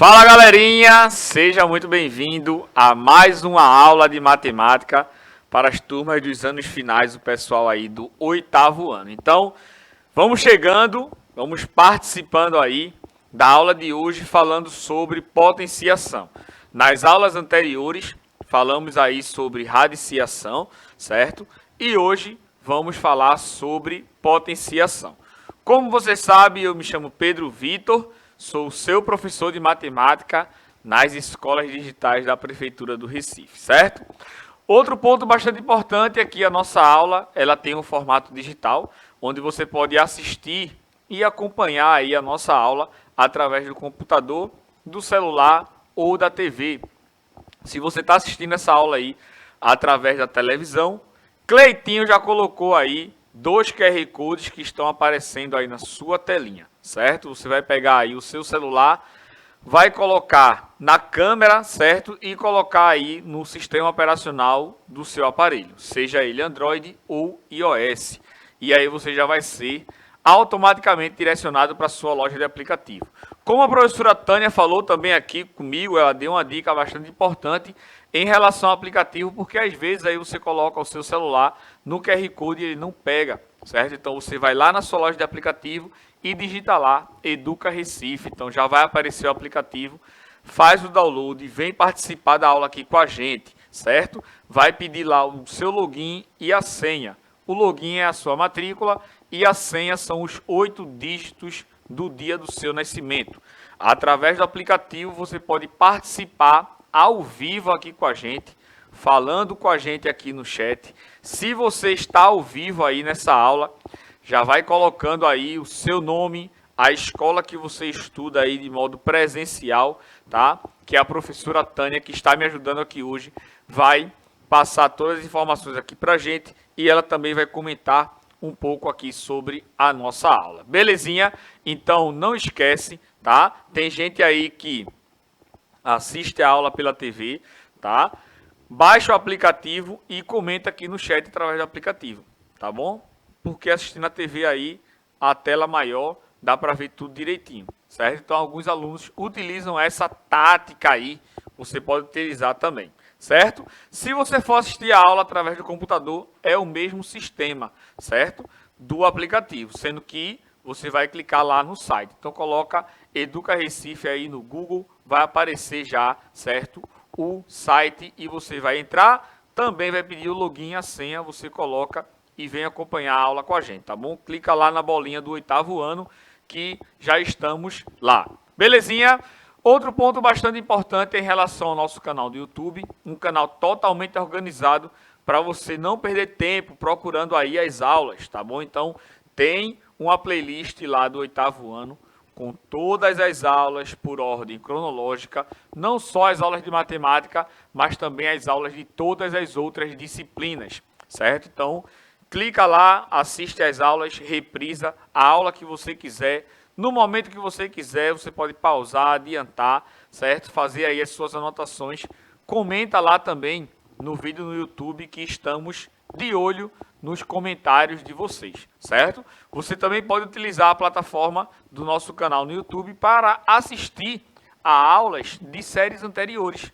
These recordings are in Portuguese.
Fala galerinha, seja muito bem-vindo a mais uma aula de matemática para as turmas dos anos finais, o pessoal aí do 8º ano. Então, vamos chegando, vamos participando aí da aula de hoje falando sobre potenciação. Nas aulas anteriores, falamos aí sobre radiciação, certo? E hoje vamos falar sobre potenciação. Como você sabe, eu me chamo Pedro Vitor, sou o seu professor de matemática nas escolas digitais da Prefeitura do Recife, certo? Outro ponto bastante importante é que a nossa aula ela tem um formato digital, onde você pode assistir e acompanhar aí a nossa aula através do computador, do celular ou da TV. Se você está assistindo essa aula aí através da televisão, Cleitinho já colocou aí 2 QR Codes que estão aparecendo aí na sua telinha, certo? Você vai pegar aí o seu celular, vai colocar na câmera, certo? E colocar aí no sistema operacional do seu aparelho, seja ele Android ou iOS. E aí você já vai ser automaticamente direcionado para a sua loja de aplicativo. Como a professora Tânia falou também aqui comigo, ela deu uma dica bastante importante em relação ao aplicativo, porque às vezes aí você coloca o seu celular no QR Code e ele não pega, certo? Então você vai lá na sua loja de aplicativo e digita lá Educa Recife, então já vai aparecer o aplicativo, faz o download, vem participar da aula aqui com a gente, certo? Vai pedir lá o seu login e a senha. O login é a sua matrícula e a senha são os 8 dígitos do dia do seu nascimento. Através do aplicativo você pode participar ao vivo aqui com a gente, falando com a gente aqui no chat. Se você está ao vivo aí nessa aula, já vai colocando aí o seu nome, a escola que você estuda aí de modo presencial, tá? Que a professora Tânia, que está me ajudando aqui hoje, vai passar todas as informações aqui pra gente e ela também vai comentar um pouco aqui sobre a nossa aula. Belezinha? Então não esquece, tá? Tem gente aí que assiste a aula pela TV, tá? Baixa o aplicativo e comenta aqui no chat através do aplicativo, tá bom? Porque assistindo a TV aí, a tela maior, dá para ver tudo direitinho, certo? Então alguns alunos utilizam essa tática aí, você pode utilizar também, certo? Se você for assistir a aula através do computador, é o mesmo sistema, certo? Do aplicativo, sendo que você vai clicar lá no site. Então coloca Educa Recife aí no Google, vai aparecer já, certo? O site e você vai entrar, também vai pedir o login e a senha, você coloca e vem acompanhar a aula com a gente, tá bom? Clica lá na bolinha do 8º ano que já estamos lá. Belezinha? Outro ponto bastante importante em relação ao nosso canal do YouTube, um canal totalmente organizado para você não perder tempo procurando aí as aulas, tá bom? Então, tem uma playlist lá do 8º ano com todas as aulas por ordem cronológica, não só as aulas de matemática, mas também as aulas de todas as outras disciplinas, certo? Então, clica lá, assiste as aulas, reprisa a aula que você quiser, no momento que você quiser, você pode pausar, adiantar, certo? Fazer aí as suas anotações. Comenta lá também no vídeo no YouTube que estamos de olho nos comentários de vocês, certo? Você também pode utilizar a plataforma do nosso canal no YouTube para assistir a aulas de séries anteriores.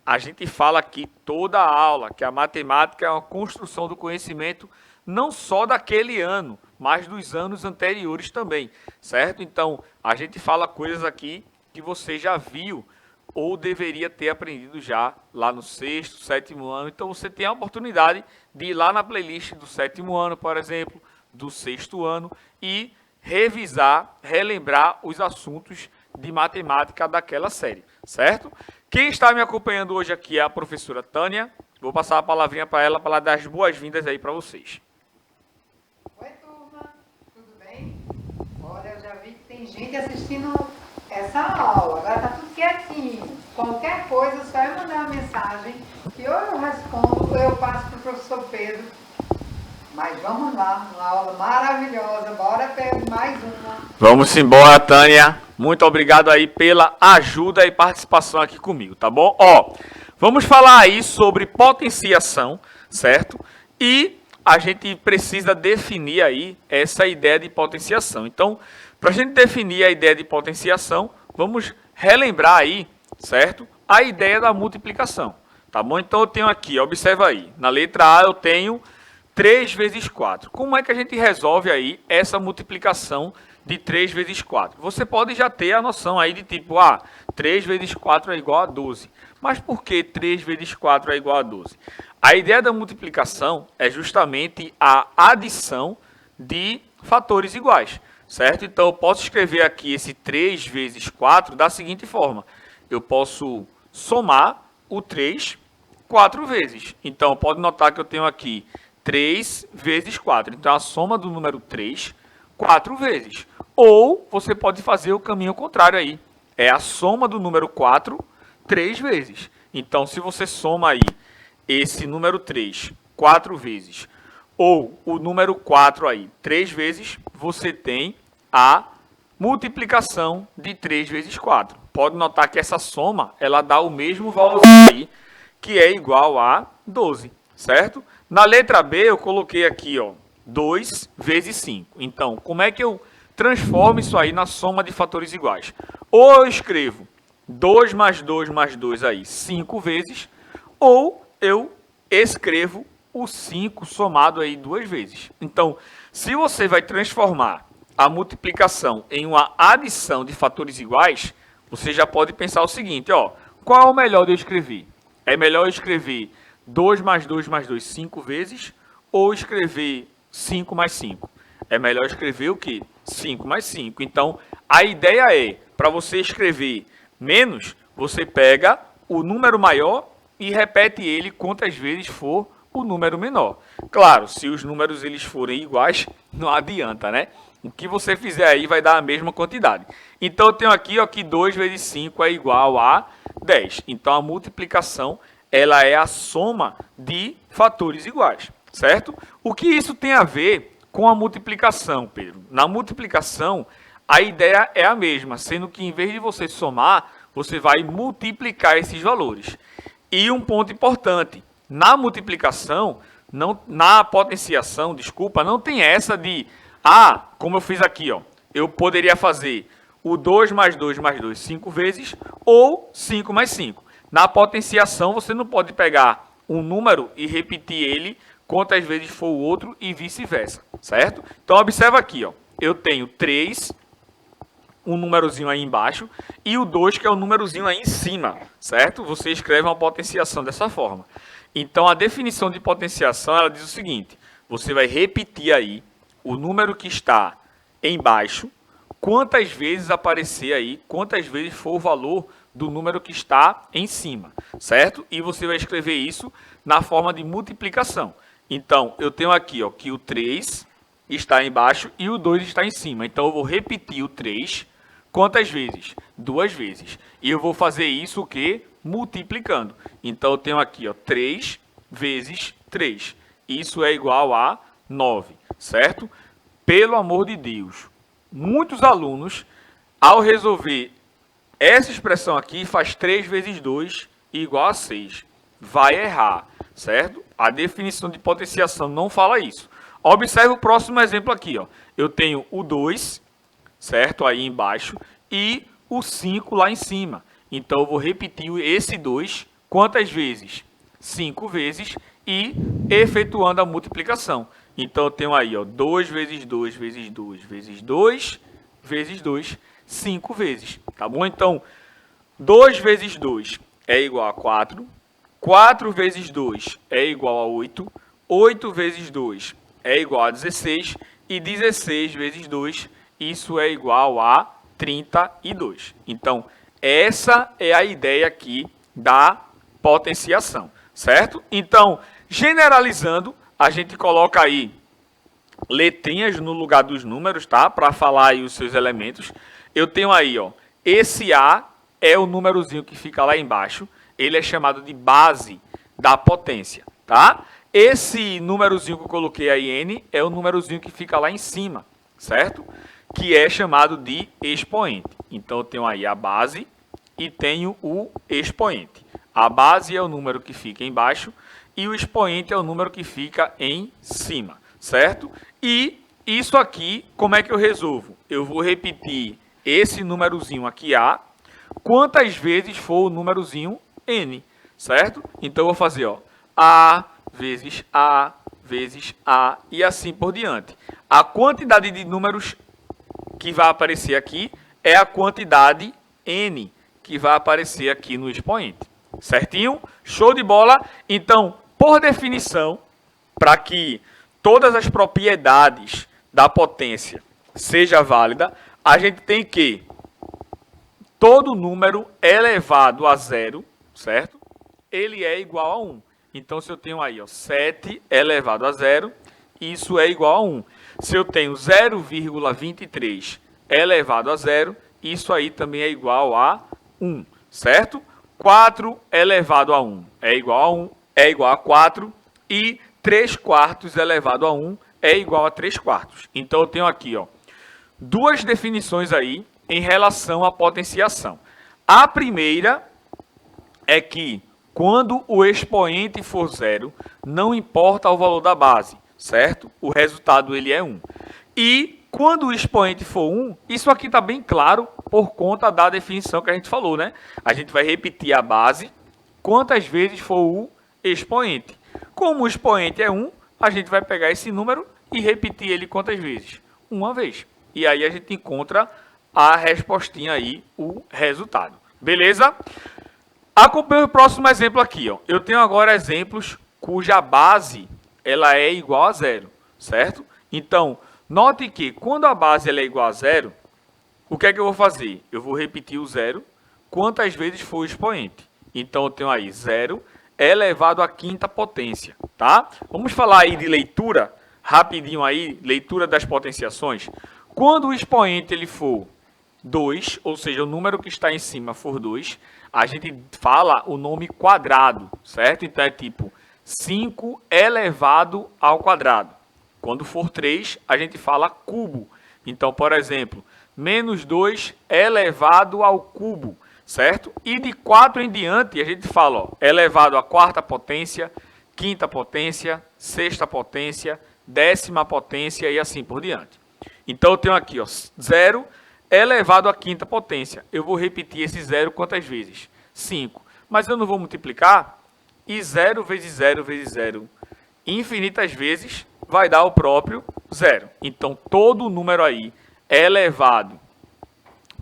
A gente fala aqui toda a aula que a matemática é uma construção do conhecimento não só daquele ano, mas dos anos anteriores também, certo? Então, a gente fala coisas aqui que você já viu ou deveria ter aprendido já lá no 6º, 7º ano. Então, você tem a oportunidade de ir lá na playlist do 7º ano, por exemplo, do 6º ano e revisar, relembrar os assuntos de matemática daquela série, certo? Quem está me acompanhando hoje aqui é a professora Tânia. Vou passar a palavrinha para ela dar as boas-vindas aí para vocês. Oi, turma, tudo bem? Olha, eu já vi que tem gente assistindo essa aula, agora tá tudo quietinho. Qualquer coisa, só eu mandar uma mensagem que ou eu respondo ou eu passo para o professor Pedro. Mas vamos lá, uma aula maravilhosa, bora pegar mais uma. Vamos embora, Tânia. Muito obrigado aí pela ajuda e participação aqui comigo, tá bom? Ó, vamos falar aí sobre potenciação, certo? E a gente precisa definir aí essa ideia de potenciação. Então, para a gente definir a ideia de potenciação, vamos relembrar aí, certo? A ideia da multiplicação, tá bom? Então eu tenho aqui, observa aí, na letra A eu tenho 3 vezes 4. Como é que a gente resolve aí essa multiplicação de 3 vezes 4? Você pode já ter a noção aí de tipo, 3 vezes 4 é igual a 12. Mas por que 3 vezes 4 é igual a 12? A ideia da multiplicação é justamente a adição de fatores iguais, certo? Então, eu posso escrever aqui esse 3 vezes 4 da seguinte forma. Eu posso somar o 3 4 vezes. Então, pode notar que eu tenho aqui 3 vezes 4. Então, a soma do número 3, 4 vezes. Ou, você pode fazer o caminho contrário aí. É a soma do número 4, 3 vezes. Então, se você soma aí esse número 3, 4 vezes, ou o número 4 aí, 3 vezes, você tem a multiplicação de 3 vezes 4. Pode notar que essa soma, ela dá o mesmo valor aí, que é igual a 12, certo? Na letra B, eu coloquei aqui, 2 vezes 5. Então, como é que eu transformo isso aí na soma de fatores iguais? Ou eu escrevo 2 mais 2 mais 2 aí, 5 vezes, ou eu escrevo o 5 somado aí 2 vezes. Então, se você vai transformar a multiplicação em uma adição de fatores iguais, você já pode pensar o seguinte, qual é o melhor de eu escrever? É melhor eu escrever 2 mais 2 mais 2, 5 vezes, ou escrever 5 mais 5? É melhor escrever o quê? 5 mais 5. Então, a ideia é, para você escrever menos, você pega o número maior e repete ele quantas vezes for o número menor. Claro, se os números eles forem iguais, não adianta, né? O que você fizer aí vai dar a mesma quantidade. Então, eu tenho aqui que 2 vezes 5 é igual a 10. Então, a multiplicação ela é a soma de fatores iguais, certo? O que isso tem a ver com a multiplicação, Pedro? Na multiplicação, a ideia é a mesma, sendo que em vez de você somar, você vai multiplicar esses valores. E um ponto importante, na multiplicação, na potenciação, desculpa, não tem essa de, como eu fiz aqui, eu poderia fazer o 2 mais 2 mais 2 5 vezes, ou 5 mais 5. Na potenciação, você não pode pegar um número e repetir ele quantas vezes for o outro e vice-versa, certo? Então, observa aqui, eu tenho 3, um númerozinho aí embaixo, e o 2, que é o númerozinho aí em cima, certo? Você escreve uma potenciação dessa forma. Então, a definição de potenciação, ela diz o seguinte, você vai repetir aí o número que está embaixo, quantas vezes aparecer aí, quantas vezes for o valor do número que está em cima, certo? E você vai escrever isso na forma de multiplicação. Então, eu tenho aqui que o 3 está embaixo e o 2 está em cima. Então, eu vou repetir o 3 quantas vezes? 2 vezes. E eu vou fazer isso o quê? Multiplicando. Então, eu tenho aqui 3 vezes 3. Isso é igual a 9, certo? Pelo amor de Deus, muitos alunos, ao resolver essa expressão aqui, faz 3 vezes 2 igual a 6. Vai errar, certo? A definição de potenciação não fala isso. Observe o próximo exemplo aqui. Eu tenho o 2, certo? Aí embaixo, e o 5 lá em cima. Então, eu vou repetir esse 2 quantas vezes? 5 vezes e efetuando a multiplicação. Então, eu tenho aí 2 vezes 2 vezes 2 vezes 2 vezes 2, 5 vezes, tá bom? Então, 2 vezes 2 é igual a 4, 4 vezes 2 é igual a 8, 8 vezes 2 é igual a 16, e 16 vezes 2, isso é igual a 32. Então, essa é a ideia aqui da potenciação, certo? Então, generalizando, a gente coloca aí letrinhas no lugar dos números, tá? Para falar aí os seus elementos. Eu tenho aí, esse A é o númerozinho que fica lá embaixo. Ele é chamado de base da potência, tá? Esse númerozinho que eu coloquei aí, N, é o númerozinho que fica lá em cima, certo? Que é chamado de expoente. Então, eu tenho aí a base e tenho o expoente. A base é o número que fica embaixo e o expoente é o número que fica em cima, certo? E isso aqui, como é que eu resolvo? Eu vou repetir esse númerozinho aqui A quantas vezes for o númerozinho n, certo? Então, eu vou fazer, ó, A vezes A vezes A e assim por diante. A quantidade de números que vai aparecer aqui é a quantidade n que vai aparecer aqui no expoente. Certinho? Show de bola? Então, por definição, para que todas as propriedades da potência seja válida, a gente tem que todo número elevado a zero, certo? Ele é igual a 1. Então, se eu tenho aí, ó, 7 elevado a zero, isso é igual a 1. Se eu tenho 0,23 elevado a zero, isso aí também é igual a 1, certo? 4 elevado a 1 é igual a 1, é igual a 4, e 3 quartos elevado a 1 é igual a 3 quartos. Então, eu tenho aqui, ó, duas definições aí em relação à potenciação. A primeira é que quando o expoente for zero, não importa o valor da base, certo? O resultado ele é 1. E quando o expoente for 1, isso aqui está bem claro por conta da definição que a gente falou, né? A gente vai repetir a base quantas vezes for o expoente. Como o expoente é 1, a gente vai pegar esse número e repetir ele quantas vezes? Uma vez. E aí a gente encontra a respostinha aí, o resultado. Beleza? Acompanhe o próximo exemplo aqui, ó. Eu tenho agora exemplos cuja base ela é igual a zero, certo? Então, note que quando a base ela é igual a zero, o que é que eu vou fazer? Eu vou repetir o zero quantas vezes for o expoente. Então, eu tenho aí 0 elevado à quinta potência, tá? Vamos falar aí de leitura, rapidinho aí, leitura das potenciações. Quando o expoente ele for 2, ou seja, o número que está em cima for 2, a gente fala o nome quadrado, certo? Então, é tipo 5 elevado ao quadrado. Quando for 3, a gente fala cubo. Então, por exemplo, menos 2 elevado ao cubo, certo? E de 4 em diante, a gente fala, ó, elevado à quarta potência, quinta potência, sexta potência, décima potência e assim por diante. Então, eu tenho aqui, ó, 0 elevado à quinta potência. Eu vou repetir esse 0 quantas vezes? 5. Mas eu não vou multiplicar. E 0 vezes 0 vezes 0 infinitas vezes vai dar o próprio 0. Então, todo número aí elevado,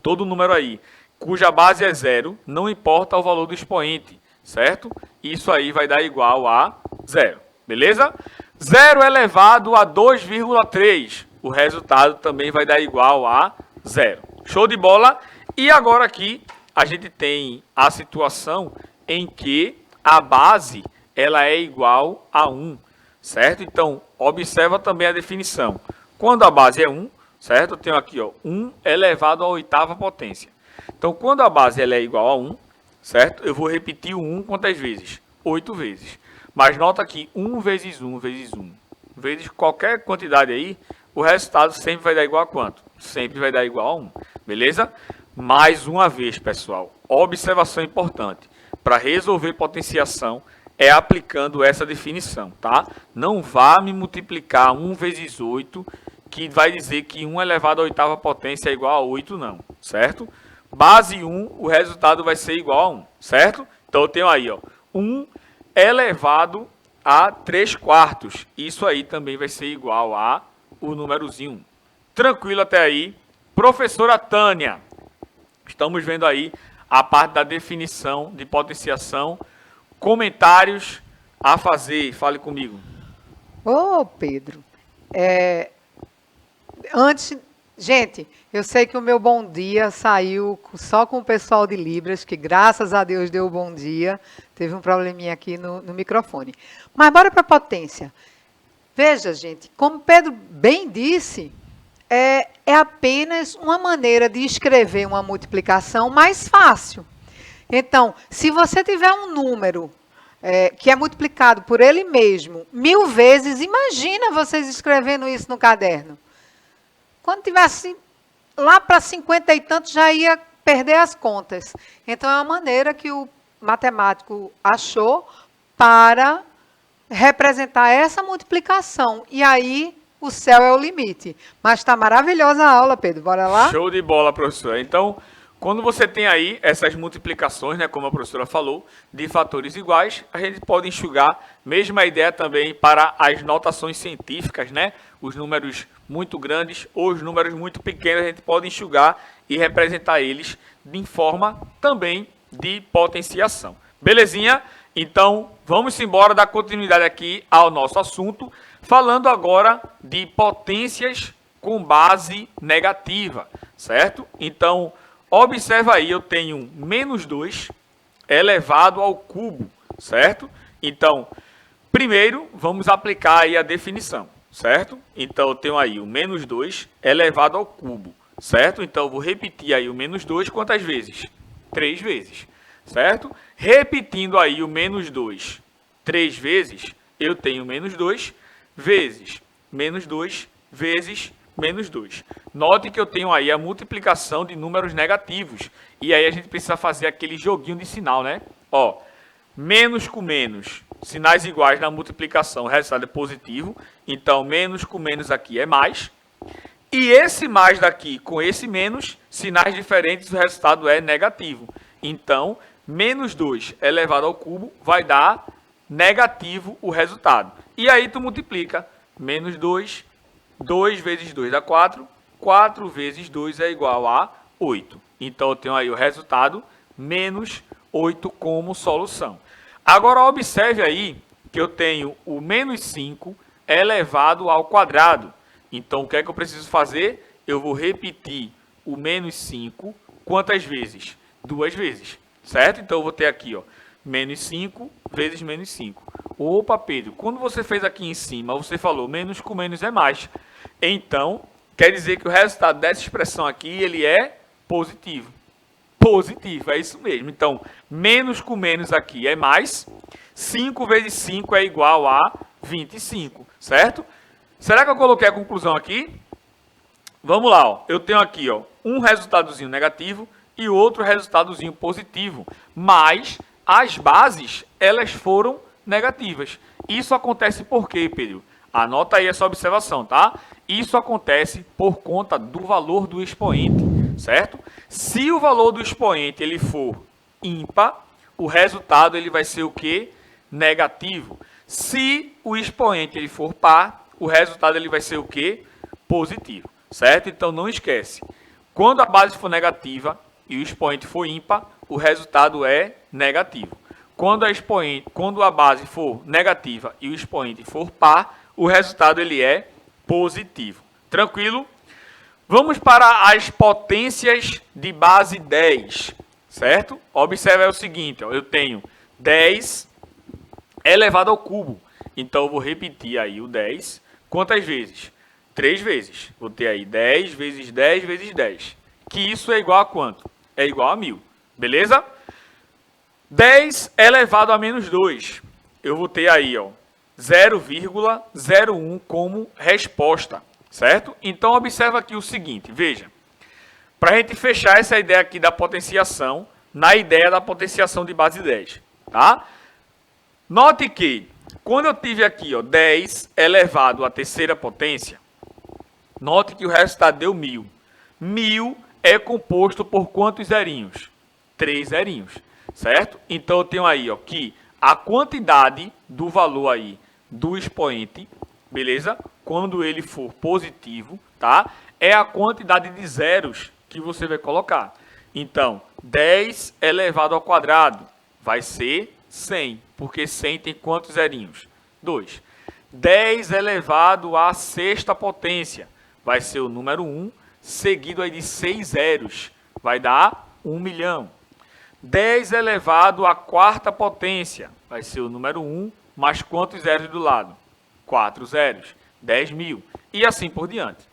todo número aí cuja base é 0, não importa o valor do expoente, certo? Isso aí vai dar igual a 0. Beleza? 0 elevado a 2,3. O resultado também vai dar igual a 0. Show de bola? E agora aqui a gente tem a situação em que a base ela é igual a 1, certo? Então, observa também a definição. Quando a base é 1, certo? Eu tenho aqui, ó, 1 elevado à oitava potência. Então, quando a base ela é igual a 1, certo? Eu vou repetir o 1 quantas vezes? 8 vezes. Mas nota que 1 vezes 1 vezes 1 vezes qualquer quantidade aí, o resultado sempre vai dar igual a quanto? Sempre vai dar igual a 1. Beleza? Mais uma vez, pessoal, observação importante. Para resolver potenciação, é aplicando essa definição, tá? Não vá me multiplicar 1 vezes 8, que vai dizer que 1 elevado à oitava potência é igual a 8, não, certo? Base 1, o resultado vai ser igual a 1, certo? Então, eu tenho aí, ó, 1 elevado a 3 quartos. Isso aí também vai ser igual a o númerozinho 1. Tranquilo até aí? Professora Tânia, estamos vendo aí a parte da definição de potenciação. Comentários a fazer, fale comigo. Ô, Pedro, antes, gente, eu sei que o meu bom dia saiu só com o pessoal de Libras, que graças a Deus deu bom dia. Teve um probleminha aqui no microfone. Mas bora para a potência. Veja, gente, como Pedro bem disse, é apenas uma maneira de escrever uma multiplicação mais fácil. Então, se você tiver um número que é multiplicado por ele mesmo 1000 vezes, imagina vocês escrevendo isso no caderno. Quando tivesse lá para 50 e tantos, já ia perder as contas. Então, é uma maneira que o matemático achou para representar essa multiplicação. E aí, o céu é o limite. Mas está maravilhosa a aula, Pedro. Bora lá? Show de bola, professor. Então, Quando você tem aí essas multiplicações, né, como a professora falou, de fatores iguais, a gente pode enxugar, mesma ideia também para as notações científicas, né? Os números muito grandes ou os números muito pequenos, a gente pode enxugar e representar eles em forma também de potenciação. Belezinha? Então, vamos embora, dar continuidade aqui ao nosso assunto, falando agora de potências com base negativa, certo? Então, observa aí, eu tenho menos 2 elevado ao cubo, certo? Então, primeiro, vamos aplicar aí a definição, certo? Então, eu tenho aí o menos 2 elevado ao cubo, certo? Então, eu vou repetir aí o menos 2 quantas vezes? 3 vezes, certo? Repetindo aí o menos 2 3 vezes, eu tenho menos 2 vezes menos 2 vezes menos 2. Note que eu tenho aí a multiplicação de números negativos. E aí a gente precisa fazer aquele joguinho de sinal, né? Ó, menos com menos, sinais iguais na multiplicação, o resultado é positivo. Então, menos com menos aqui é mais. E esse mais daqui com esse menos, sinais diferentes, o resultado é negativo. Então, menos 2 elevado ao cubo vai dar negativo o resultado. E aí tu multiplica menos 2, 2 vezes 2 dá 4, 4 vezes 2 é igual a 8. Então, eu tenho aí o resultado menos 8 como solução. Agora, observe aí que eu tenho o menos 5 elevado ao quadrado. Então, o que é que eu preciso fazer? Eu vou repetir o menos 5 quantas vezes? 2 vezes, certo? Então, eu vou ter aqui, ó, menos 5 vezes menos 5. Opa, Pedro, quando você fez aqui em cima, você falou menos com menos é mais. Então, quer dizer que o resultado dessa expressão aqui, ele é positivo. Positivo, é isso mesmo. Então, menos com menos aqui é mais. 5 vezes 5 é igual a 25, certo? Será que eu coloquei a conclusão aqui? Vamos lá, ó. Eu tenho aqui, ó, um resultadozinho negativo e outro resultadozinho positivo. Mas as bases, elas foram negativas. Isso acontece por quê, Pedro? Anota aí essa observação, tá? Isso acontece por conta do valor do expoente, certo? Se o valor do expoente ele for ímpar, o resultado ele vai ser o quê? Negativo. Se o expoente ele for par, o resultado ele vai ser o quê? Positivo, certo? Então não esquece. Quando a base for negativa e o expoente for ímpar, o resultado é negativo. Quando a base for negativa e o expoente for par, o resultado ele é positivo. Tranquilo? Vamos para as potências de base 10, certo? Observe o seguinte, ó, eu tenho 10 elevado ao cubo. Então, eu vou repetir aí o 10. Quantas vezes? 3 vezes. Vou ter aí 10 vezes 10 vezes 10. Que isso é igual a quanto? É igual a 1000. Beleza? 10 elevado a menos 2. Eu vou ter aí, ó, 0,01 como resposta, certo? Então, observa aqui o seguinte, veja. Para a gente fechar essa ideia aqui da potenciação, na ideia da potenciação de base 10, tá? Note que, quando eu tive aqui, ó, 10 elevado à terceira potência, note que o resultado deu 1000. 1000 é composto por quantos zerinhos? 3 zerinhos, certo? Então, eu tenho aí, ó, que a quantidade do valor aí do expoente, beleza? Quando ele for positivo, tá? É a quantidade de zeros que você vai colocar. Então, 10 elevado ao quadrado vai ser 100, porque 100 tem quantos zerinhos? 2. 10 elevado à sexta potência vai ser o número 1, seguido aí de 6 zeros, vai dar 1 milhão. 10 elevado à quarta potência vai ser o número 1, mais quantos zeros do lado? 4 zeros, 10 mil, e assim por diante.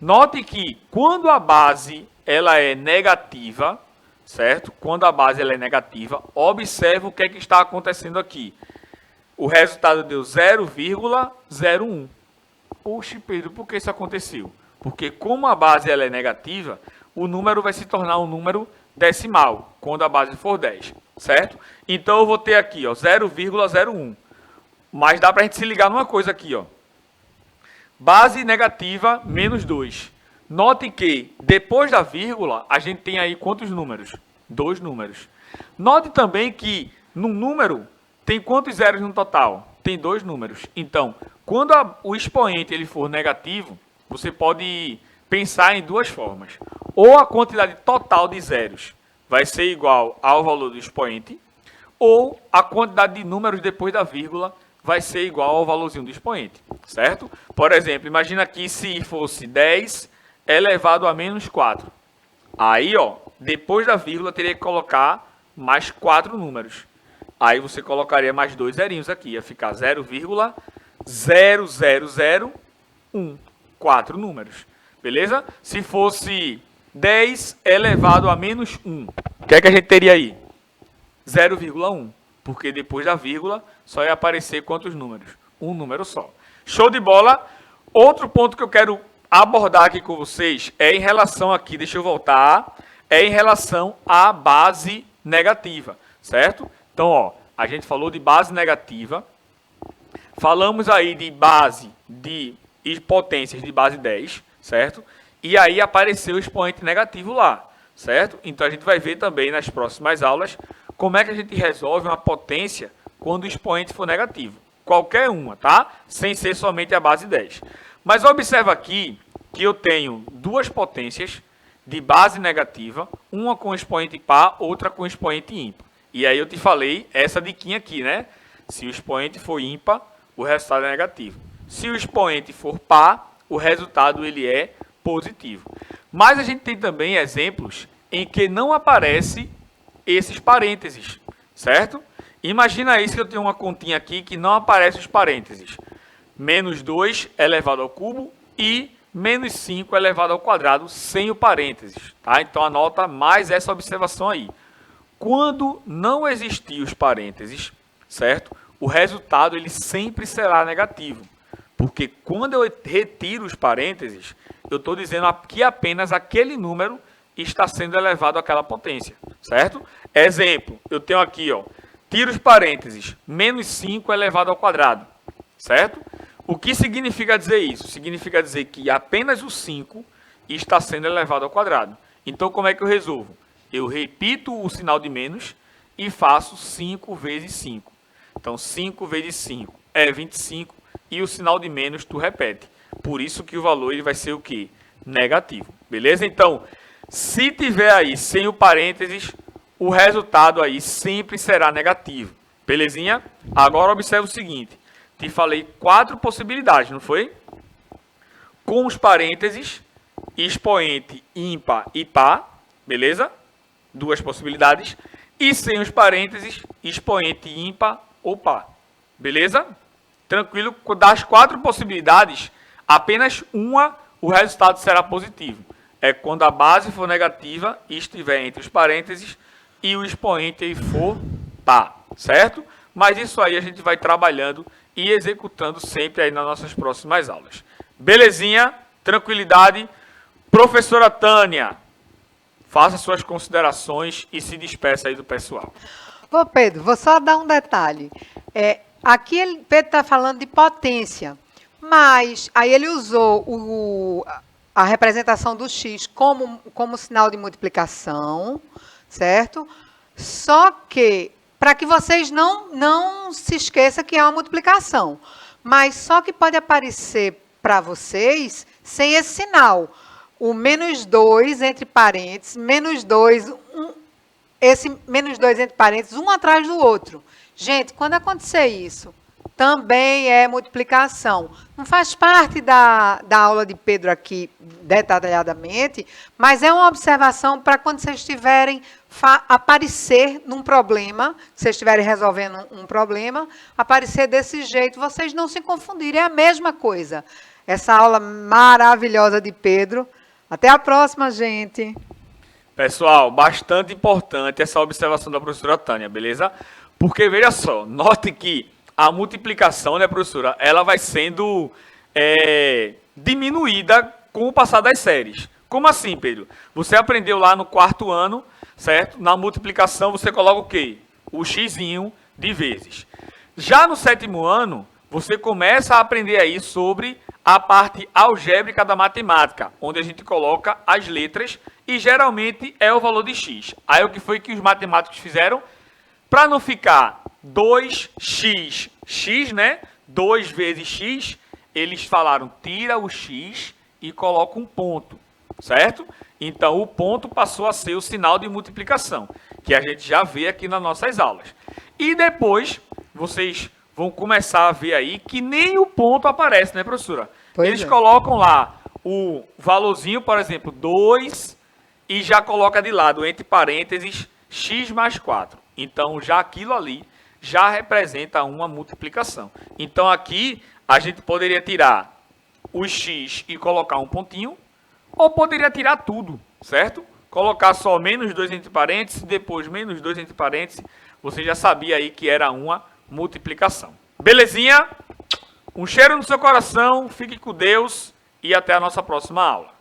Note que quando a base ela é negativa, certo? Quando a base ela é negativa, observe o que é que está acontecendo aqui. O resultado deu 0,01. Oxe, Pedro, por que isso aconteceu? Porque como a base ela é negativa, o número vai se tornar um número decimal, quando a base for 10, certo? Então, eu vou ter aqui, ó, 0,01. Mas dá para a gente se ligar numa coisa aqui, ó. Base negativa, menos 2. Note que depois da vírgula, a gente tem aí quantos números? 2 números. Note também que no número tem quantos zeros no total? Tem 2 números. Então, quando o expoente ele for negativo, você pode pensar em duas formas. Ou a quantidade total de zeros vai ser igual ao valor do expoente, ou a quantidade de números depois da vírgula vai ser igual ao valorzinho do expoente, certo? Por exemplo, imagina aqui se fosse 10 elevado a menos 4. Aí, ó, depois da vírgula teria que colocar mais 4 números. Aí você colocaria mais 2 zerinhos aqui, ia ficar 0,0001. 4 números, beleza? Se fosse 10 elevado a menos 1, o que é que a gente teria aí? 0,1, porque depois da vírgula só ia aparecer quantos números? Um número só. Show de bola! Outro ponto que eu quero abordar aqui com vocês é em relação aqui, deixa eu voltar, é em relação à base negativa, certo? Então, ó, a gente falou de base negativa, falamos aí de base de potências de base 10, certo? E aí apareceu o expoente negativo lá, certo? Então a gente vai ver também nas próximas aulas como é que a gente resolve uma potência quando o expoente for negativo. Qualquer uma, tá? Sem ser somente a base 10. Mas observa aqui que eu tenho duas potências de base negativa, uma com expoente par, outra com expoente ímpar. E aí eu te falei essa diquinha aqui, né? Se o expoente for ímpar, o resultado é negativo. Se o expoente for par, o resultado ele é positivo. Mas a gente tem também exemplos em que não aparece esses parênteses, certo? Imagina isso que eu tenho uma continha aqui que não aparece os parênteses. Menos 2 elevado ao cubo e menos 5 elevado ao quadrado sem o parênteses, tá? Então anota mais essa observação aí. Quando não existir os parênteses, certo? O resultado ele sempre será negativo. Porque quando eu retiro os parênteses, eu estou dizendo que apenas aquele número está sendo elevado àquela potência, certo? Exemplo, eu tenho aqui, ó, tiro os parênteses, menos 5 elevado ao quadrado, certo? O que significa dizer isso? Significa dizer que apenas o 5 está sendo elevado ao quadrado. Então, como é que eu resolvo? Eu repito o sinal de menos e faço 5 vezes 5. Então, 5 vezes 5 é 25 e o sinal de menos tu repete. Por isso que o valor ele vai ser o quê? Negativo. Beleza? Então, se tiver aí sem o parênteses, o resultado aí sempre será negativo. Belezinha? Agora observe o seguinte. Te falei 4 possibilidades, não foi? Com os parênteses, expoente ímpar e par. Beleza? 2 possibilidades. E sem os parênteses, expoente ímpar ou par. Beleza? Tranquilo? Das 4 possibilidades, apenas uma o resultado será positivo. É quando a base for negativa e estiver entre os parênteses e o expoente for par, certo? Mas isso aí a gente vai trabalhando e executando sempre aí nas nossas próximas aulas. Belezinha? Tranquilidade? Professora Tânia, faça suas considerações e se despeça aí do pessoal. Ô Pedro, vou só dar um detalhe. Aqui Pedro está falando de potência, mas aí ele usou a representação do x como sinal de multiplicação, certo? Só que, para que vocês não se esqueçam que é uma multiplicação, mas só que pode aparecer para vocês sem esse sinal. O menos 2 entre parênteses, menos 2, esse menos 2 entre parênteses, um atrás do outro. Gente, quando acontecer isso, também é multiplicação. Não faz parte da aula de Pedro aqui detalhadamente, mas é uma observação para quando vocês estiverem aparecer num problema, se vocês estiverem resolvendo um problema, aparecer desse jeito, vocês não se confundirem, é a mesma coisa. Essa aula maravilhosa de Pedro. Até a próxima, gente. Pessoal, bastante importante essa observação da professora Tânia, beleza? Porque, veja só, note que a multiplicação, né, professora, ela vai sendo diminuída com o passar das séries. Como assim, Pedro? Você aprendeu lá no 4º ano, certo? Na multiplicação você coloca o quê? O xzinho de vezes. Já no 7º ano, você começa a aprender aí sobre a parte algébrica da matemática, onde a gente coloca as letras e geralmente é o valor de x. Aí o que foi que os matemáticos fizeram? Para não ficar 2x, x, né? 2 vezes x, eles falaram, tira o x e coloca um ponto, certo? Então, o ponto passou a ser o sinal de multiplicação, que a gente já vê aqui nas nossas aulas. E depois, vocês vão começar a ver aí que nem o ponto aparece, né, professora? Eles colocam lá o valorzinho, por exemplo, 2, e já coloca de lado, entre parênteses, x mais 4. Então, já aquilo ali já representa uma multiplicação. Então, aqui, a gente poderia tirar o x e colocar um pontinho, ou poderia tirar tudo, certo? Colocar só menos 2 entre parênteses, depois menos 2 entre parênteses, você já sabia aí que era uma multiplicação. Belezinha? Um cheiro no seu coração, fique com Deus e até a nossa próxima aula.